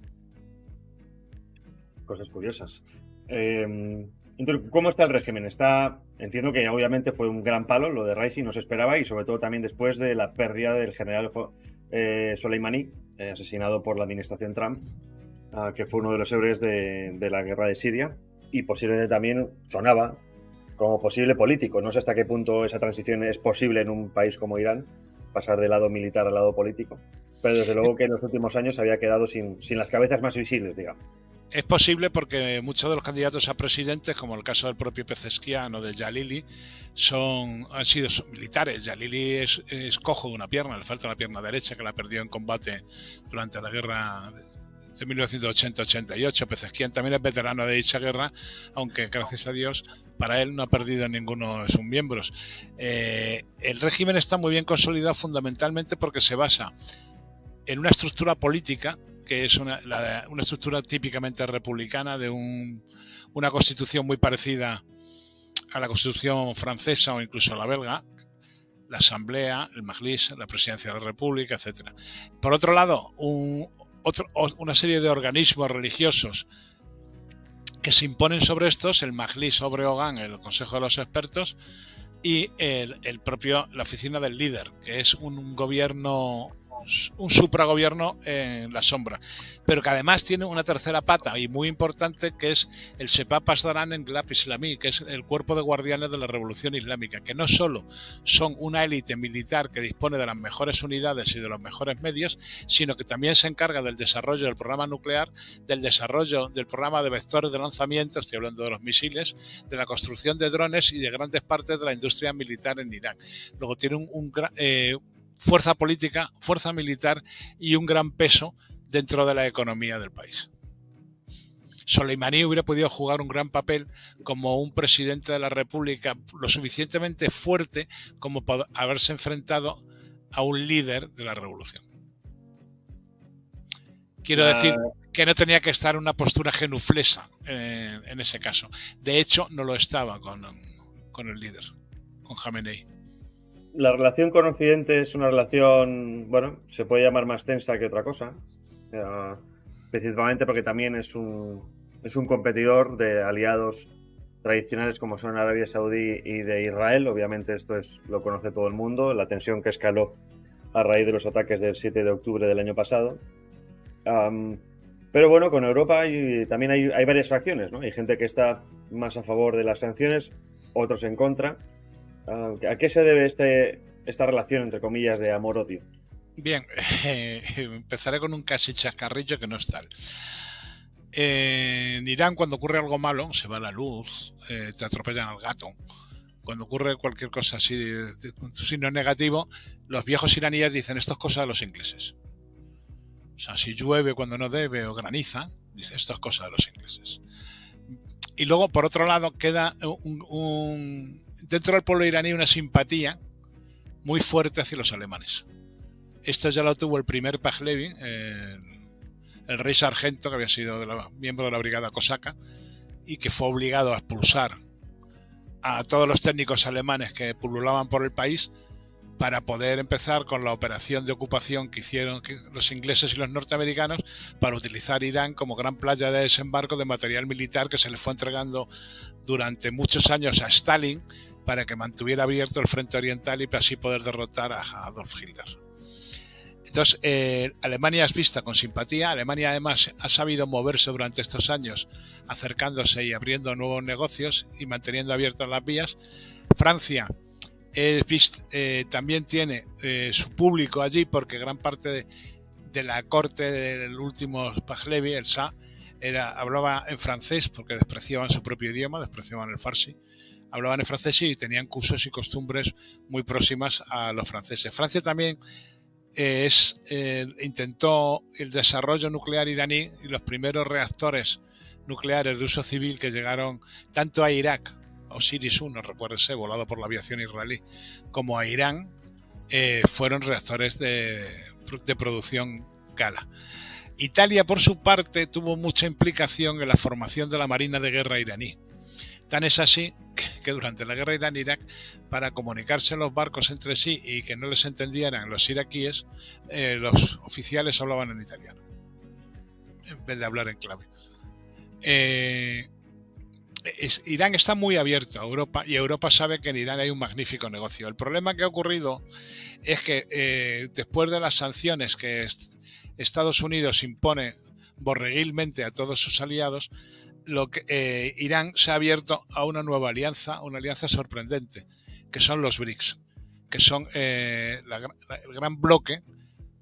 Cosas curiosas. Entonces, ¿cómo está el régimen? Entiendo que obviamente fue un gran palo lo de Raisi, no se esperaba, y sobre todo también después de la pérdida del general Soleimani, asesinado por la administración Trump, que fue uno de los héroes de la guerra de Siria. Y posiblemente también sonaba como posible político. No sé hasta qué punto esa transición es posible en un país como Irán, pasar del lado militar al lado político. Pero desde luego que en los últimos años se había quedado sin las cabezas más visibles, digamos. Es posible porque muchos de los candidatos a presidentes, como el caso del propio Pezeshkian o de Jalili, han sido militares. Jalili es cojo de una pierna, le falta la pierna derecha, que la perdió en combate durante la guerra de 1980-88. Pezeshkian también es veterano de dicha guerra, aunque gracias a Dios para él no ha perdido ninguno de sus miembros. El régimen está muy bien consolidado fundamentalmente porque se basa en una estructura política que es una estructura típicamente republicana, de una constitución muy parecida a la constitución francesa o incluso a la belga, la asamblea, el Majlis, la presidencia de la república, etc. Por otro lado, una serie de organismos religiosos que se imponen sobre estos, el Majlis Obreogán, el Consejo de los Expertos, y la oficina del líder, que es un gobierno, un supragobierno en la sombra, pero que además tiene una tercera pata y muy importante, que es el Sepah Pasdaran Englab Islami, que es el cuerpo de guardianes de la revolución islámica, que no solo son una élite militar que dispone de las mejores unidades y de los mejores medios, sino que también se encarga del desarrollo del programa nuclear, del desarrollo del programa de vectores de lanzamiento, estoy hablando de los misiles, de la construcción de drones y de grandes partes de la industria militar en Irán. Luego tiene fuerza política, fuerza militar y un gran peso dentro de la economía del país. Soleimani hubiera podido jugar un gran papel como un presidente de la República lo suficientemente fuerte como para haberse enfrentado a un líder de la revolución. Quiero decir que no tenía que estar en una postura genuflesa en ese caso. De hecho, no lo estaba con el líder, con Jamenei. La relación con Occidente es una relación, bueno, se puede llamar más tensa que otra cosa, principalmente porque también es un competidor de aliados tradicionales como son Arabia Saudí y de Israel. Obviamente esto lo conoce todo el mundo, la tensión que escaló a raíz de los ataques del 7 de octubre del año pasado. Pero bueno, con Europa también hay varias facciones, ¿no? Hay gente que está más a favor de las sanciones, otros en contra. ¿A qué se debe esta relación, entre comillas, de amor-odio? Bien, empezaré con un casi chascarrillo que no es tal. En Irán, cuando ocurre algo malo, se va la luz, te atropellan al gato. Cuando ocurre cualquier cosa así de un signo negativo, los viejos iraníes dicen: esto es cosa de los ingleses. O sea, si llueve cuando no debe o graniza, dicen: esto es cosa de los ingleses. Y luego, por otro lado, queda dentro del pueblo iraní una simpatía muy fuerte hacia los alemanes. Esto ya lo tuvo el primer Pahlavi, el rey sargento, que había sido miembro de la brigada cosaca y que fue obligado a expulsar a todos los técnicos alemanes que pululaban por el país para poder empezar con la operación de ocupación que hicieron los ingleses y los norteamericanos para utilizar Irán como gran playa de desembarco de material militar que se le fue entregando durante muchos años a Stalin para que mantuviera abierto el frente oriental y así poder derrotar a Adolf Hitler. Entonces, Alemania es vista con simpatía. Alemania además ha sabido moverse durante estos años, acercándose y abriendo nuevos negocios y manteniendo abiertas las vías. Francia también tiene su público allí, porque gran parte de la corte del último Pahlavi, el Shah, hablaba en francés, porque despreciaban su propio idioma, despreciaban el farsi. Hablaban en francés y tenían usos y costumbres muy próximas a los franceses. Francia también intentó el desarrollo nuclear iraní, y los primeros reactores nucleares de uso civil que llegaron tanto a Irak, Osiris-1, recuérdese, volado por la aviación israelí, como a Irán, fueron reactores de producción Gala. Italia, por su parte, tuvo mucha implicación en la formación de la Marina de Guerra iraní. Tan es así que durante la guerra Irán-Irak, para comunicarse los barcos entre sí y que no les entendieran los iraquíes, los oficiales hablaban en italiano, en vez de hablar en clave. Irán está muy abierto a Europa, y Europa sabe que en Irán hay un magnífico negocio. El problema que ha ocurrido es que después de las sanciones que Estados Unidos impone borreguilmente a todos sus aliados, Irán se ha abierto a una nueva alianza, una alianza sorprendente, que son los BRICS, que son el gran bloque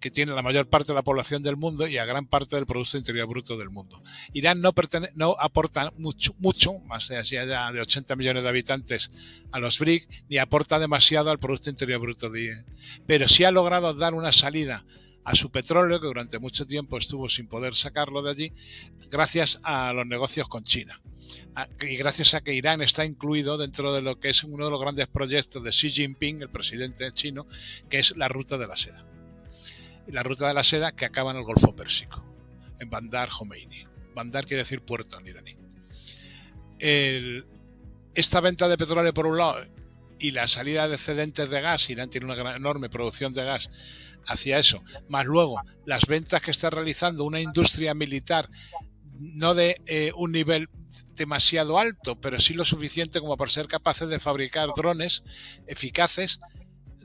que tiene la mayor parte de la población del mundo y a gran parte del Producto Interior Bruto del mundo. Irán no aporta mucho, más allá de 80 millones de habitantes a los BRICS, ni aporta demasiado al Producto Interior Bruto pero sí ha logrado dar una salida a su petróleo, que durante mucho tiempo estuvo sin poder sacarlo de allí, gracias a los negocios con China. Y gracias a que Irán está incluido dentro de lo que es uno de los grandes proyectos de Xi Jinping, el presidente chino, que es la Ruta de la Seda. Y la Ruta de la Seda, que acaba en el Golfo Pérsico, en Bandar Jomeini. Bandar quiere decir puerto en iraní. Esta venta de petróleo por un lado y la salida de excedentes de gas, Irán tiene una enorme producción de gas hacia eso, más luego las ventas que está realizando una industria militar, no de un nivel demasiado alto, pero sí lo suficiente como para ser capaces de fabricar drones eficaces,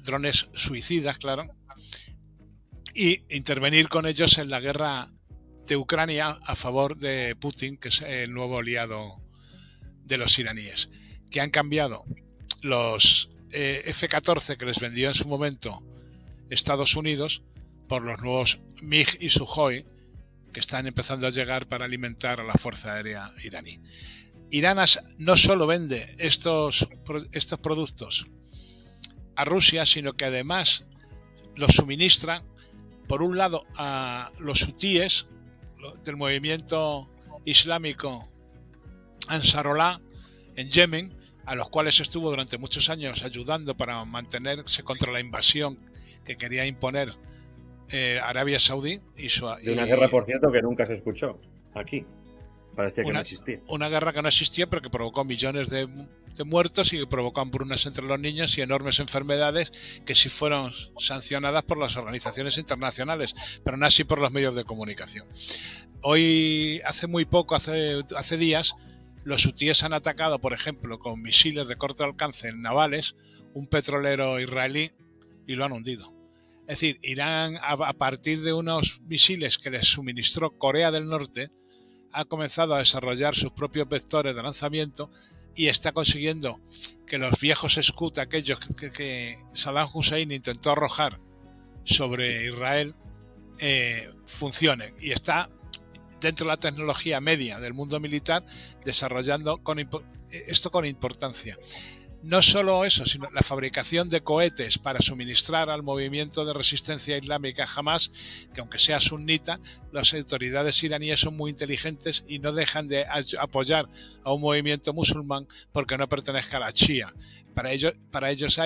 drones suicidas, claro, y intervenir con ellos en la guerra de Ucrania a favor de Putin, que es el nuevo aliado de los iraníes, que han cambiado los F-14 que les vendió en su momento Estados Unidos por los nuevos MiG y Sukhoi, que están empezando a llegar para alimentar a la Fuerza Aérea iraní. Irán no solo vende estos productos a Rusia, sino que además los suministra, por un lado, a los hutíes del movimiento islámico Ansarollah en Yemen, a los cuales estuvo durante muchos años ayudando para mantenerse contra la invasión que quería imponer Arabia Saudí. De una guerra, por cierto, que nunca se escuchó aquí. Parecía que no existía. Una guerra que no existía, pero que provocó millones de muertos y que provocó hambrunas entre los niños y enormes enfermedades que sí fueron sancionadas por las organizaciones internacionales, pero no así por los medios de comunicación. Hoy, hace muy poco, hace días, los hutíes han atacado, por ejemplo, con misiles de corto alcance navales, un petrolero israelí, y lo han hundido. Es decir, Irán, a partir de unos misiles que les suministró Corea del Norte, ha comenzado a desarrollar sus propios vectores de lanzamiento y está consiguiendo que los viejos Scud, aquellos que Saddam Hussein intentó arrojar sobre Israel, funcionen. Y está dentro de la tecnología media del mundo militar desarrollando esto con importancia. No solo eso, sino la fabricación de cohetes para suministrar al movimiento de resistencia islámica Hamas, que aunque sea sunita, las autoridades iraníes son muy inteligentes y no dejan de apoyar a un movimiento musulmán porque no pertenezca a la Shia. Para ellos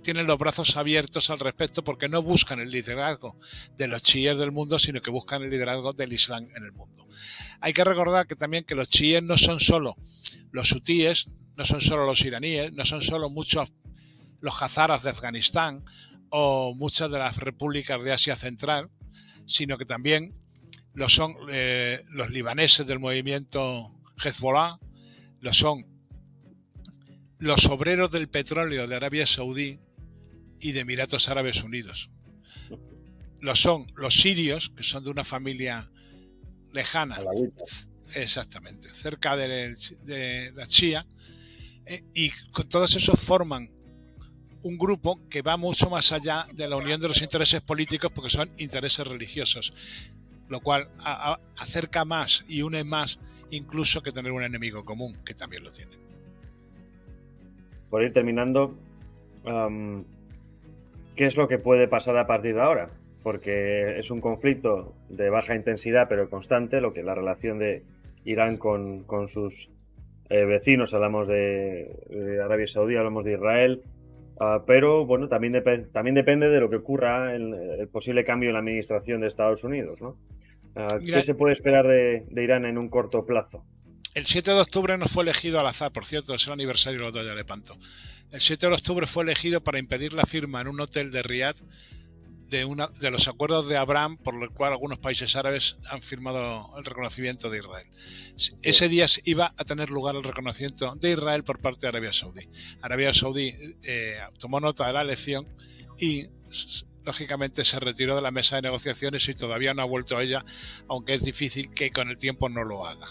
tienen los brazos abiertos al respecto, porque no buscan el liderazgo de los chiíes del mundo, sino que buscan el liderazgo del Islam en el mundo. Hay que recordar que también que los chiíes no son solo los hutíes, no son solo los iraníes, no son solo muchos los hazaras de Afganistán o muchas de las repúblicas de Asia Central, sino que también lo son los libaneses del movimiento Hezbollah, lo son los obreros del petróleo de Arabia Saudí y de Emiratos Árabes Unidos. lo son los sirios, que son de una familia lejana, exactamente, cerca de la Shia, y con todos esos forman un grupo que va mucho más allá de la unión de los intereses políticos, porque son intereses religiosos, lo cual acerca más y une más incluso que tener un enemigo común, que también lo tienen. Por ir terminando, ¿qué es lo que puede pasar a partir de ahora? Porque es un conflicto de baja intensidad pero constante, lo que es la relación de Irán con sus vecinos. Hablamos de Arabia Saudí, hablamos de Israel, pero bueno, también depende de lo que ocurra en el posible cambio en la administración de Estados Unidos, ¿no? ¿Qué se puede esperar de Irán en un corto plazo? El 7 de octubre no fue elegido al azar, por cierto, es el aniversario de la batalla de Lepanto. El 7 de octubre fue elegido para impedir la firma en un hotel de Riad de los acuerdos de Abraham, por el cual algunos países árabes han firmado el reconocimiento de Israel. Sí. Ese día iba a tener lugar el reconocimiento de Israel por parte de Arabia Saudí. Arabia Saudí tomó nota de la elección y lógicamente se retiró de la mesa de negociaciones y todavía no ha vuelto a ella, aunque es difícil que con el tiempo no lo haga.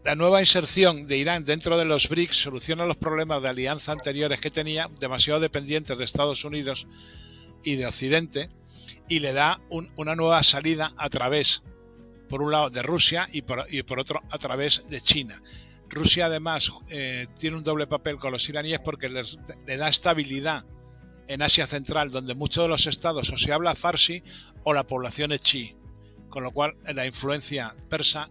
La nueva inserción de Irán dentro de los BRICS soluciona los problemas de alianza anteriores que tenía, demasiado dependientes de Estados Unidos y de Occidente, y le da una nueva salida a través, por un lado, de Rusia y por otro, a través de China. Rusia, además, tiene un doble papel con los iraníes porque le da estabilidad en Asia Central, donde muchos de los estados o se habla farsi o la población es chií, con lo cual la influencia persa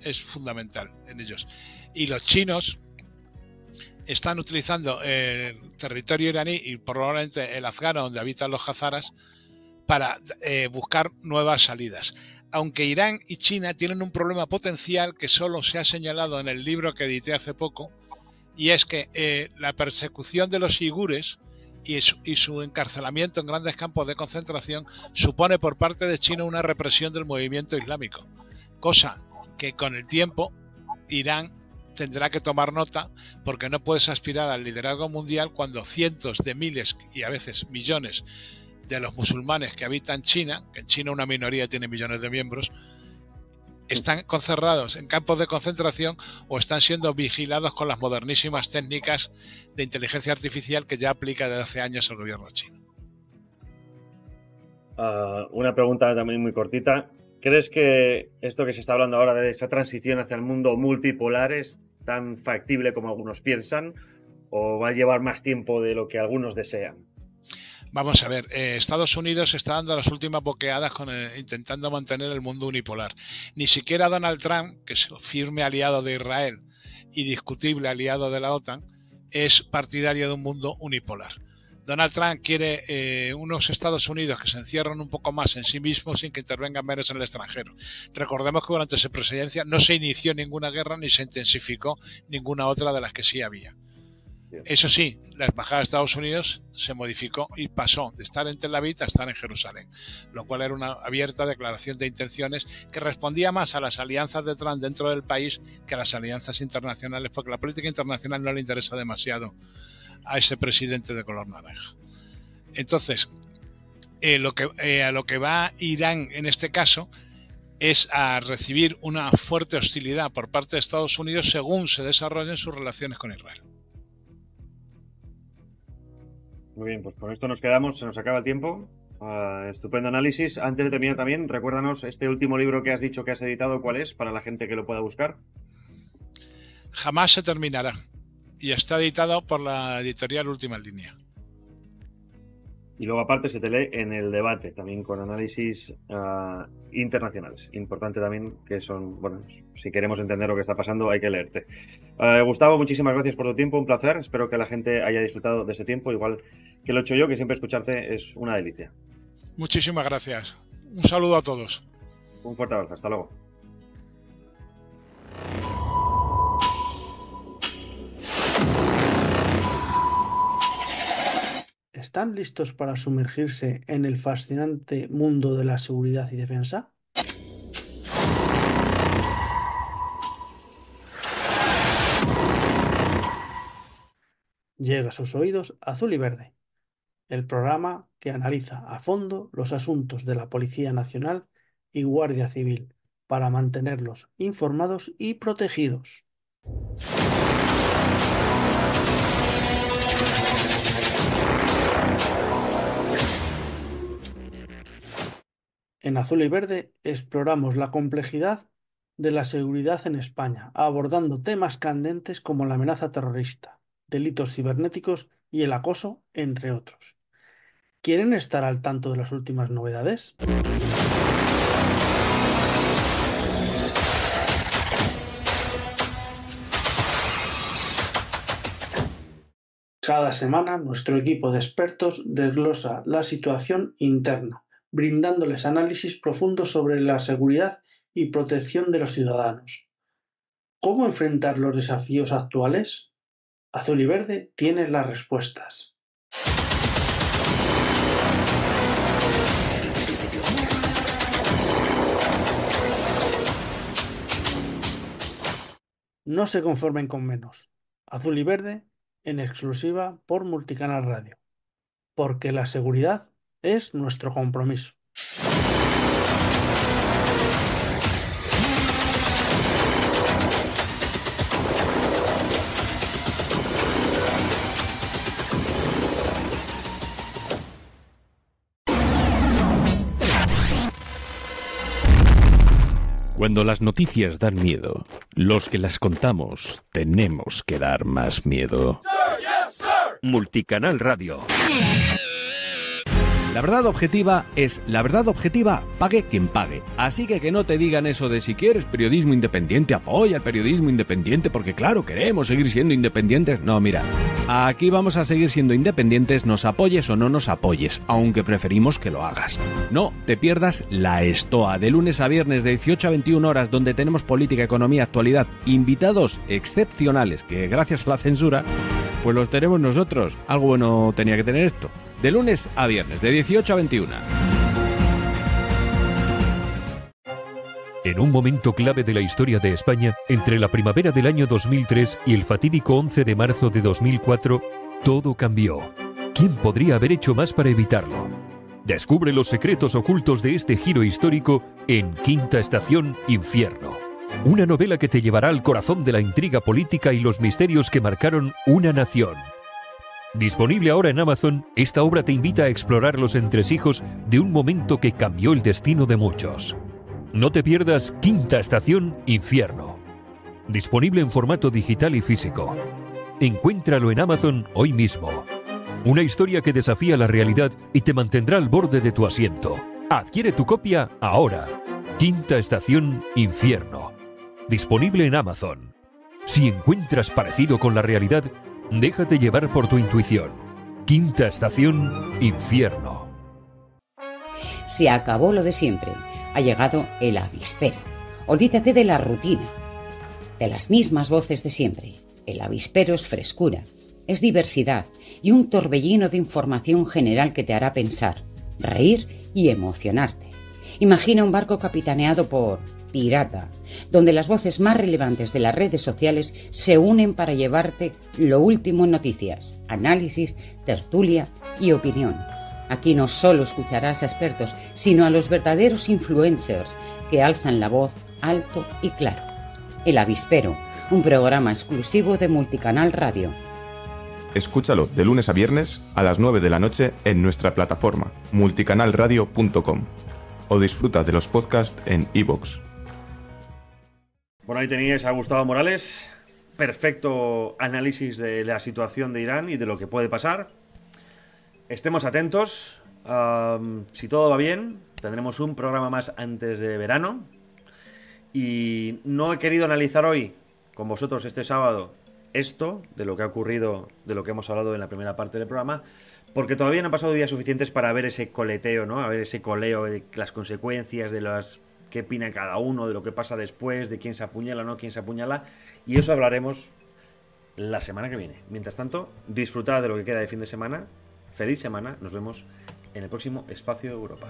es fundamental en ellos. Y los chinos están utilizando el territorio iraní y probablemente el afgano, donde habitan los hazaras, para buscar nuevas salidas. Aunque Irán y China tienen un problema potencial que solo se ha señalado en el libro que edité hace poco, y es que la persecución de los uigures y su encarcelamiento en grandes campos de concentración supone por parte de China una represión del movimiento islámico, cosa que con el tiempo Irán tendrá que tomar nota, porque no puedes aspirar al liderazgo mundial cuando cientos de miles y a veces millones de los musulmanes que habitan China, que en China una minoría tiene millones de miembros, están concerrados en campos de concentración o están siendo vigilados con las modernísimas técnicas de inteligencia artificial que ya aplica desde hace años el gobierno chino. Una pregunta también muy cortita. ¿Crees que esto que se está hablando ahora de esa transición hacia el mundo multipolar es tan factible como algunos piensan, o va a llevar más tiempo de lo que algunos desean? Vamos a ver, Estados Unidos está dando las últimas boqueadas intentando mantener el mundo unipolar. Ni siquiera Donald Trump, que es firme aliado de Israel y discutible aliado de la OTAN, es partidario de un mundo unipolar. Donald Trump quiere unos Estados Unidos que se encierran un poco más en sí mismos sin que intervengan menos en el extranjero. Recordemos que durante su presidencia no se inició ninguna guerra ni se intensificó ninguna otra de las que sí había. Eso sí, la embajada de Estados Unidos se modificó y pasó de estar en Tel Aviv a estar en Jerusalén, lo cual era una abierta declaración de intenciones que respondía más a las alianzas de Trump dentro del país que a las alianzas internacionales, porque la política internacional no le interesa demasiado a ese presidente de color naranja. Entonces, a lo que va Irán en este caso es a recibir una fuerte hostilidad por parte de Estados Unidos según se desarrollen sus relaciones con Israel. Muy bien, pues con esto nos quedamos, se nos acaba el tiempo. Estupendo análisis. Antes de terminar también, recuérdanos este último libro que has dicho que has editado, ¿cuál es? Para la gente que lo pueda buscar. Jamás se terminará. Y está editado por la editorial Última Línea. Y luego aparte se te lee en El Debate, también con análisis internacionales. Importante también que son, bueno, si queremos entender lo que está pasando hay que leerte. Gustavo, muchísimas gracias por tu tiempo, un placer. Espero que la gente haya disfrutado de ese tiempo, igual que lo he hecho yo, que siempre escucharte es una delicia. Muchísimas gracias. Un saludo a todos. Un fuerte abrazo, hasta luego. ¿Están listos para sumergirse en el fascinante mundo de la seguridad y defensa? Llega a sus oídos Azul y Verde, el programa que analiza a fondo los asuntos de la Policía Nacional y Guardia Civil para mantenerlos informados y protegidos. En Azul y Verde exploramos la complejidad de la seguridad en España, abordando temas candentes como la amenaza terrorista, delitos cibernéticos y el acoso, entre otros. ¿Quieren estar al tanto de las últimas novedades? Cada semana nuestro equipo de expertos desglosa la situación interna, brindándoles análisis profundos sobre la seguridad y protección de los ciudadanos. ¿Cómo enfrentar los desafíos actuales? Azul y Verde tiene las respuestas. No se conformen con menos. Azul y Verde en exclusiva por Multicanal Radio. Porque la seguridad es nuestro compromiso. Cuando las noticias dan miedo, los que las contamos tenemos que dar más miedo. Sir, yes, sir. Multicanal Radio. La verdad objetiva es la verdad objetiva, pague quien pague. Así que no te digan eso de si quieres periodismo independiente, apoya el periodismo independiente, porque claro, queremos seguir siendo independientes. No, mira, aquí vamos a seguir siendo independientes, nos apoyes o no nos apoyes, aunque preferimos que lo hagas. No te pierdas La Estoa, de lunes a viernes de 18 a 21 horas, donde tenemos política, economía, actualidad, invitados excepcionales, que gracias a la censura, pues los tenemos nosotros. Algo bueno tenía que tener esto. De lunes a viernes, de 18 a 21. En un momento clave de la historia de España, entre la primavera del año 2003 y el fatídico 11 de marzo de 2004, todo cambió. ¿Quién podría haber hecho más para evitarlo? Descubre los secretos ocultos de este giro histórico en Quinta Estación, Infierno. Una novela que te llevará al corazón de la intriga política y los misterios que marcaron una nación. Disponible ahora en Amazon, esta obra te invita a explorar los entresijos de un momento que cambió el destino de muchos. No te pierdas Quinta Estación, Infierno. Disponible en formato digital y físico. Encuéntralo en Amazon hoy mismo. Una historia que desafía la realidad y te mantendrá al borde de tu asiento. Adquiere tu copia ahora. Quinta Estación, Infierno. Disponible en Amazon. Si encuentras parecido con la realidad, déjate llevar por tu intuición. Quinta Estación, Infierno. Se acabó lo de siempre. Ha llegado el avispero. Olvídate de la rutina, de las mismas voces de siempre. El avispero es frescura, es diversidad y un torbellino de información general que te hará pensar, reír y emocionarte. Imagina un barco capitaneado por Pirata, donde las voces más relevantes de las redes sociales se unen para llevarte lo último en noticias, análisis, tertulia y opinión. Aquí no solo escucharás a expertos, sino a los verdaderos influencers que alzan la voz alto y claro. El Avispero, un programa exclusivo de Multicanal Radio. Escúchalo de lunes a viernes a las 9 de la noche en nuestra plataforma multicanalradio.com o disfruta de los podcasts en iVoox. Bueno, ahí teníais a Gustavo Morales. Perfecto análisis de la situación de Irán y de lo que puede pasar. Estemos atentos. Si todo va bien, tendremos un programa más antes de verano. Y no he querido analizar hoy con vosotros este sábado esto, de lo que ha ocurrido, de lo que hemos hablado en la primera parte del programa, porque todavía no han pasado días suficientes para ver ese coleteo, ¿no? A ver ese coleo de las consecuencias, de las qué opina cada uno, de lo que pasa después, de quién se apuñala o no quién se apuñala. Y eso hablaremos la semana que viene. Mientras tanto, disfrutad de lo que queda de fin de semana. Feliz semana. Nos vemos en el próximo Espacio Europa.